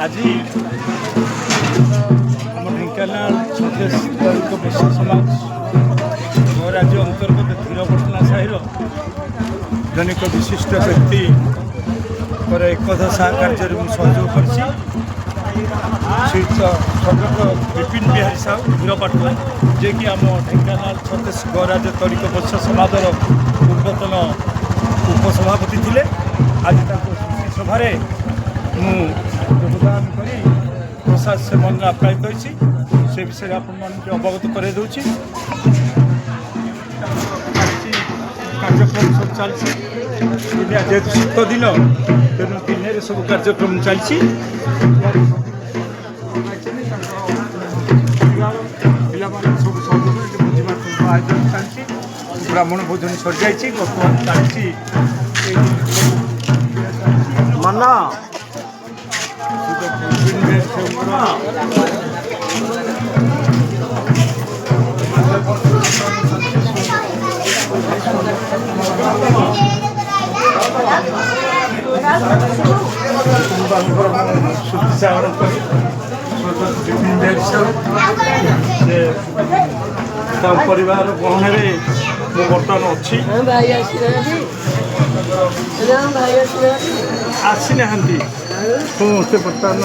आज आम ढेंकानाल छत्तीसगढ़ विश्व समाज मोर राज्य अंतर्गत धीरपटना साहिर जनिक विशिष्ट व्यक्ति एकदशा कार्य सहयोग कर स्वर्गत विपिन बिहारी साहू धीरपाटना जे कि आम ढेंकानाल छत्तीसगढ़ राज्य तरिक विश्व समाज पूर्वतन उपसभापति थे। आज स्मृति सभार योगदान कर प्रसाद से मन आप्यायित होती से विषय आपको अवगत कर दूसरी कार्यक्रम सब चलती जेहतु शीत दिन तेणु दिन सब कार्यक्रम चलती सब आयोजन चलती ब्राह्मण भोजन सर जाइए बर्तमान चलती मना परिवार गहन बर्तमान अच्छी आसी ना समस्ते बर्तमान